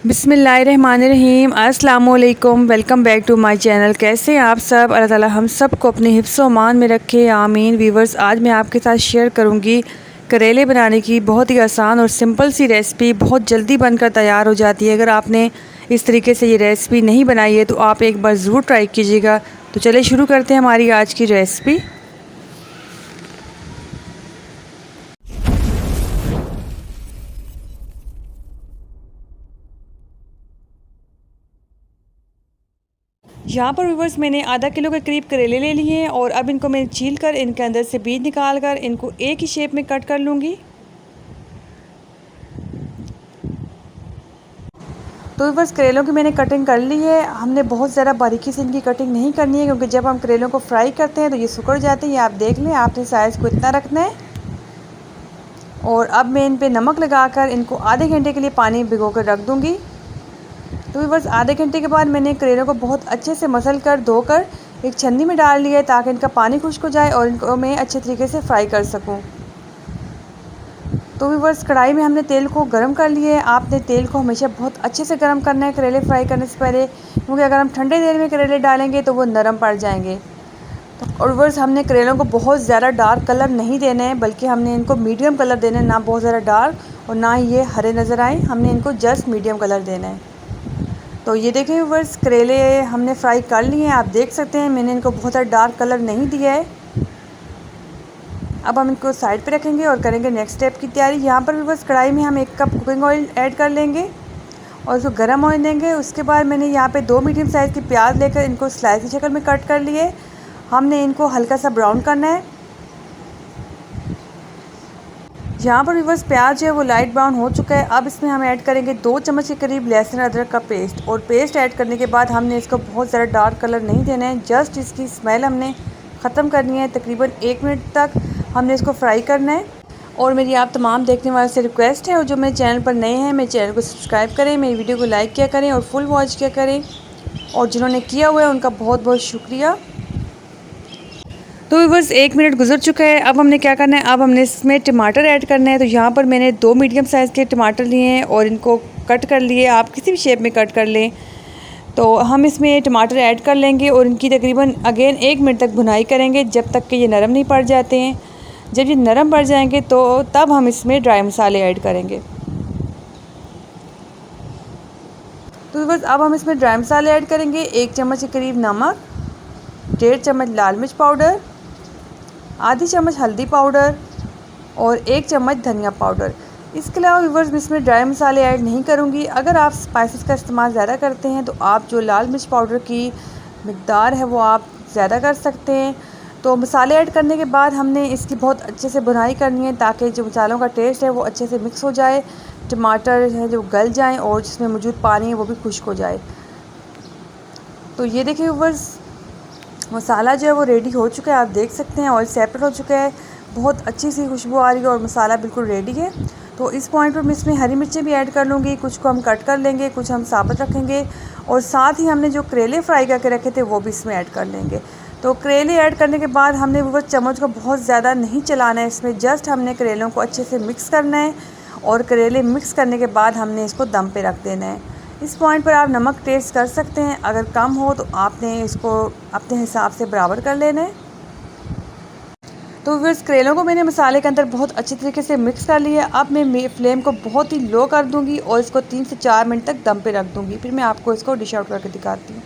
बिस्मिल्लाहिर्रहमानिर्रहीम। अस्सलामुअलैकुम। Welcome back to my channel. कैसे हैं आप सब? अल्लाह ताला हम सब को अपने हिफ्ज़ व अमान में रखे, आमीन। व्यूवर्स, आज मैं आपके साथ शेयर करूंगी करेले बनाने की बहुत ही आसान और सिंपल सी रेसिपी। बहुत जल्दी बनकर तैयार हो जाती है। अगर आपने इस तरीके से ये रेसिपी नहीं बनाई है तो आप एक बार ज़रूर ट्राई कीजिएगा। तो चलिए शुरू करते हैं हमारी आज की रेसिपी। यहाँ पर व्यूवर्स मैंने आधा किलो के करीब करेले ले लिए हैं और अब इनको मैं छील कर इनके अंदर से बीज निकाल कर इनको एक ही शेप में कट कर लूँगी। तो व्यूवर्स करेलों की मैंने कटिंग कर ली है। हमने बहुत ज़्यादा बारीकी से इनकी कटिंग नहीं करनी है क्योंकि जब हम करेलों को फ्राई करते हैं तो ये सिकुड़ जाते हैं। ये आप देख लें, आपने साइज़ को इतना रखना है। और अब मैं इन पर नमक लगाकर इनको आधे घंटे के लिए पानी भिगो कर रख दूँगी। तो बस आधे घंटे के बाद मैंने करेलों को बहुत अच्छे से मसल कर धोकर एक छन्नी में डाल लिया है ताकि इनका पानी खुश्क हो जाए और इनको मैं अच्छे तरीके से फ्राई कर सकूं। तो व्यूअर्स, कढ़ाई में हमने तेल को गर्म कर लिया है। आपने तेल को हमेशा बहुत अच्छे से गर्म करना है करेले फ्राई करने से पहले, क्योंकि अगर हम ठंडे तेल में करेले डालेंगे तो वो नरम पड़ जाएंगे। और व्यूअर्स, हमने करेलों को बहुत ज़्यादा डार्क कलर नहीं देना है, बल्कि हमने इनको मीडियम कलर देना है, ना बहुत ज़्यादा डार्क और ना ही ये हरे नज़र आए। हमने इनको जस्ट मीडियम कलर देना है। तो ये देखें व्यूअर्स, करेले हमने फ्राई कर लिए हैं। आप देख सकते हैं मैंने इनको बहुत ज़्यादा डार्क कलर नहीं दिया है। अब हम इनको साइड पे रखेंगे और करेंगे नेक्स्ट स्टेप की तैयारी। यहाँ पर व्यूअर्स कढ़ाई में हम 1 कप कुकिंग ऑयल ऐड कर लेंगे और उसको गर्म होने देंगे। उसके बाद मैंने यहाँ पे 2 मीडियम साइज़ की प्याज लेकर इनको स्लाइस की शक्ल में कट कर लिए। हमने इनको हल्का सा ब्राउन करना है। यहाँ पर व्यूअर्स प्याज जो है वो लाइट ब्राउन हो चुका है। अब इसमें हम ऐड करेंगे 2 चम्मच के करीब लहसुन अदरक का पेस्ट। और पेस्ट ऐड करने के बाद हमने इसको बहुत ज़्यादा डार्क कलर नहीं देना है, जस्ट इसकी स्मेल हमने ख़त्म करनी है। तकरीबन 1 मिनट तक हमने इसको फ्राई करना है। और मेरी आप तमाम देखने वाले से रिक्वेस्ट है, और जो मेरे चैनल पर नए हैं मेरे चैनल को सब्सक्राइब करें, मेरी वीडियो को लाइक किया करें और फुल वॉच किया करें। और जिन्होंने किया हुआ है उनका बहुत बहुत शुक्रिया। तो व्यूअर्स 1 मिनट गुजर चुका है। अब हमने क्या करना है, अब हमने इसमें टमाटर ऐड करना है। तो यहाँ पर मैंने 2 मीडियम साइज़ के टमाटर लिए हैं और इनको कट कर लिए। आप किसी भी शेप में कट कर लें। तो हम इसमें टमाटर ऐड कर लेंगे और इनकी तकरीबन अगेन 1 मिनट तक भुनाई करेंगे जब तक कि ये नरम नहीं पड़ जाते हैं। जब ये नरम पड़ जाएंगे तो तब हम इसमें ड्राई मसाले ऐड करेंगे। तो व्यूअर्स अब हम इसमें ड्राई मसाले ऐड करेंगे। 1 चम्मच के करीब नमक, 1.5 चम्मच लाल मिर्च पाउडर, आधी चम्मच हल्दी पाउडर और 1 चम्मच धनिया पाउडर। इसके अलावा व्यूअर्स मैं इसमें ड्राई मसाले ऐड नहीं करूँगी। अगर आप स्पाइसेस का इस्तेमाल ज़्यादा करते हैं तो आप जो लाल मिर्च पाउडर की मिक़दार है वो आप ज़्यादा कर सकते हैं। तो मसाले ऐड करने के बाद हमने इसकी बहुत अच्छे से भुनाई करनी है ताकि जो मसालों का टेस्ट है वो अच्छे से मिक्स हो जाए, टमाटर है जो गल जाएँ और जिसमें मौजूद पानी है वो भी खुश्क हो जाए। तो ये देखिए व्यूअर्स, मसाला जो है वो रेडी हो चुका है। आप देख सकते हैं ऑयल सेपरेट हो चुका है, बहुत अच्छी सी खुशबू आ रही है और मसाला बिल्कुल रेडी है। तो इस पॉइंट पर मैं इसमें हरी मिर्चें भी ऐड कर लूँगी। कुछ को हम कट कर लेंगे, कुछ हम साबुत रखेंगे और साथ ही हमने जो करेले फ्राई करके रखे थे वो भी इसमें ऐड कर लेंगे। तो करेले ऐड करने के बाद हमने वो चम्मच को बहुत ज़्यादा नहीं चलाना है इसमें, जस्ट हमने करेलों को अच्छे से मिक्स करना है और करेले मिक्स करने के बाद हमने इसको दम पे रख देना है। इस पॉइंट पर आप नमक टेस्ट कर सकते हैं, अगर कम हो तो आपने इसको अपने हिसाब से बराबर कर लेना है। तो फिर करेलों को मैंने मसाले के अंदर बहुत अच्छी तरीके से मिक्स कर लिया। अब मैं फ्लेम को बहुत ही लो कर दूंगी और इसको 3 से 4 मिनट तक दम पे रख दूंगी। फिर मैं आपको इसको डिश आउट करके दिखाती हूँ।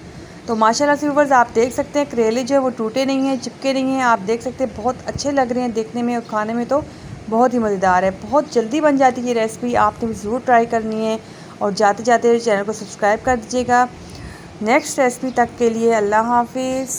तो माशाल्लाह से व्यूअर्स आप देख सकते हैं करेले जो है वो टूटे नहीं हैं, चिपके नहीं हैं। आप देख सकते हैं बहुत अच्छे लग रहे हैं देखने में और खाने में तो बहुत ही मज़ेदार है। बहुत जल्दी बन जाती है ये रेसिपी, आपने भी ज़रूर ट्राई करनी है। और जाते जाते चैनल को सब्सक्राइब कर दीजिएगा। नेक्स्ट रेसिपी तक के लिए अल्लाह हाफिज़।